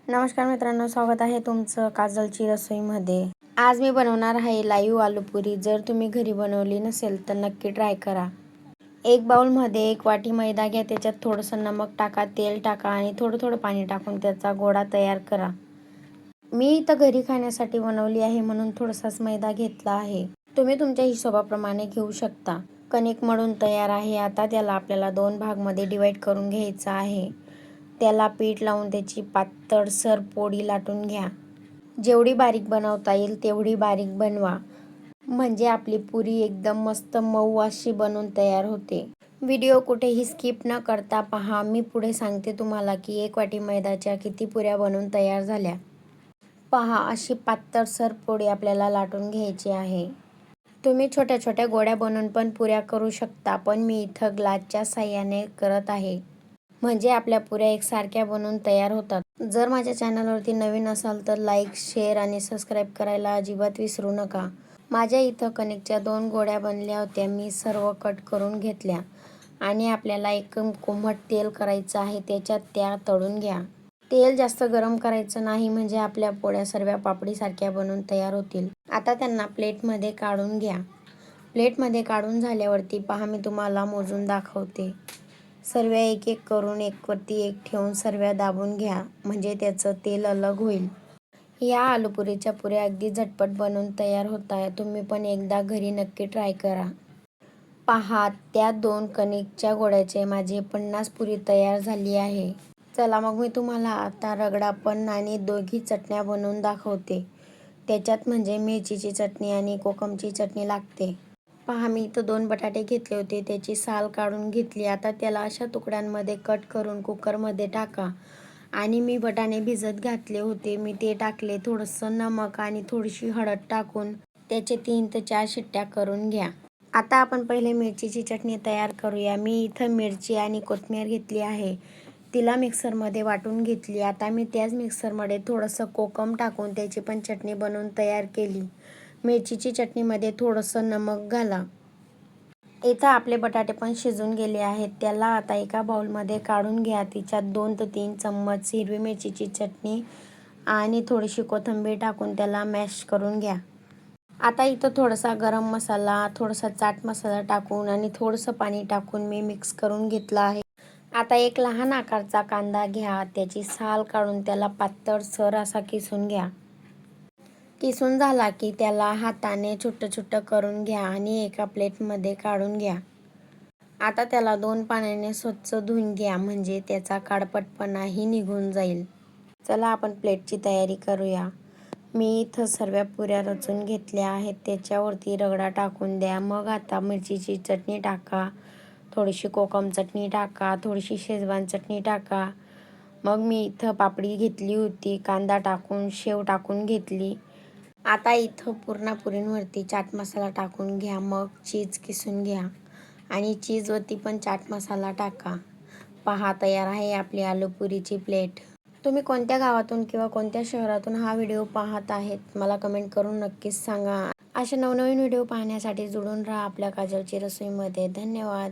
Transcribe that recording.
नमस्कार मित्रांनो, स्वागत आहे तुमचं काजलची रसोईमध्ये। आज मी बनवणार आहे लाईव्ह आलू पुरी। जर तुम्ही घरी बनवली नसेल तर नक्की ट्राय करा। एक बाउलमध्ये 1 वाटी मैदा घ्या, त्याच्यात थोडंसं नमक टाका, तेल टाका आणि थोडं पाणी टाकून त्याचा गोळा तयार करा। मी इथं घरी खाण्यासाठी बनवली आहे म्हणून थोडासाच मैदा घेतला आहे। तुम्ही तुमच्या हिशोबाप्रमाणे घेऊ शकता। कणिक मळून तयार आहे। आता त्याला आपल्याला 2 भागमध्ये डिवाइड करून घ्यायचं आहे। त्याला पीठ लावून त्याची पातळसर पोळी लाटून घ्या। जेवढी बारीक बनवता येईल तेवढी बारीक बनवा, म्हणजे आपली पुरी एकदम मस्त मऊ अशी बनून तयार होते। व्हिडिओ कुठेही स्किप न करता पहा। मी पुढे सांगते तुम्हाला की 1 वाटी मैद्याच्या किती पुऱ्या बनून तयार झाल्या। पहा, अशी पातळसर पोळी आपल्याला लाटून घ्यायची आहे। तुम्ही छोट्या छोट्या गोळ्या बनवून पण पुऱ्या करू शकता, पण मी इथं ग्लासच्या साहाय्याने करत आहे, म्हणजे आपल्या पुऱ्या एकसारख्या बनून तयार होतात। जर माझ्या चॅनलवरती नवीन असाल तर लाईक, शेअर आणि सबस्क्राईब करायला अजिबात विसरू नका। माझ्या इथं कणिकच्या 2 गोळ्या बनल्या होत्या। मी सर्व कट करून घेतल्या आणि आपल्याला एक कोमट तेल करायचं आहे, त्याच्यात त्या तळून घ्या। तेल जास्त गरम करायचं नाही, म्हणजे आपल्या पोळ्या सर्व पापडीसारख्या बनून तयार होतील। आता त्यांना प्लेटमध्ये काढून घ्या। प्लेटमध्ये काढून झाल्यावरती पहा, मी तुम्हाला मोजून दाखवते। सर्व एक एक करून एकवरती एक ठेवून सर्व दाबून घ्या, म्हणजे त्याचं तेल अलग होईल। या आलूपुरीच्या पुऱ्या अगदी झटपट बनवून तयार होतात। तुम्ही पण एकदा घरी नक्की ट्राय करा। पहा, त्या 2 कणिकच्या गोळ्याचे माझी 50 पुरी तयार झाली आहे। चला मग मी तुम्हाला आता रगडापण आणि दोघी चटण्या बनवून दाखवते। त्याच्यात म्हणजे मिरचीची चटणी आणि कोकमची चटणी लागते। पहा, मी इथं 2 बटाटे घेतले होते, त्याची साल काढून घेतली। आता त्याला अशा तुकड्यांमध्ये कट करून कुकरमध्ये टाका आणि मी बटाणे भिजत घातले होते, मी ते टाकले। थोडंसं नमक आणि थोडीशी हळद टाकून त्याचे 3 ते 4 शिट्ट्या करून घ्या। आता आपण पहिले मिरचीची चटणी तयार करूया। मी इथं मिरची आणि कोथिंबीर घेतली आहे, तिला मिक्सरमध्ये वाटून घेतली। आता मी त्याच मिक्सरमध्ये थोडंसं कोकम टाकून त्याची पण चटणी बनवून तयार केली। मिरचीची चटणीमध्ये थोडंसं नमक घाला। इथं आपले बटाटे पण शिजून गेले आहेत। त्याला आता एका बाउलमध्ये काढून घ्या। तिच्यात 2 ते 3 चम्मच हिरवी मिरचीची चटणी आणि थोडीशी कोथिंबीर टाकून त्याला मॅश करून घ्या। आता इथं थोडासा गरम मसाला, थोडासा चाट मसाला टाकून आणि थोडंसं पाणी टाकून मी मिक्स करून घेतलं आहे। आता एक लहान आकारचा कांदा घ्या, त्याची साल काढून त्याला पातळसर असा किसून घ्या। किसून झाला की त्याला हाताने छोटं करून घ्या आणि एका प्लेटमध्ये काढून घ्या। आता त्याला 2 पाण्याने स्वच्छ धुवून घ्या, म्हणजे त्याचा काळपटपणाही निघून जाईल। चला आपण प्लेटची तयारी करूया। मी इथं सर्व पुऱ्या रचून घेतल्या आहेत, त्याच्यावरती रगडा टाकून द्या। मग आता मिरचीची चटणी टाका, थोडीशी कोकम चटणी टाका, थोडीशी शेजवान चटणी टाका। मग मी इथं पापडी घेतली होती, कांदा टाकून शेव टाकून घेतली। आता इथं पुरणपोळीवरती चाट मसाला टाकून घ्या, मग चीज किसून घ्या आणि चीजवरती पण चाट मसाला टाका। पहा, तयार आहे आपली आलूपुरीची प्लेट। तुम्ही कोणत्या गावातून किंवा कोणत्या शहरातून हा व्हिडिओ पाहत आहेत मला कमेंट करून नक्कीच सांगा। असे नवनवीन व्हिडिओ पाहण्यासाठी जुळून राहा आपल्या काजलची रसोईमध्ये। धन्यवाद।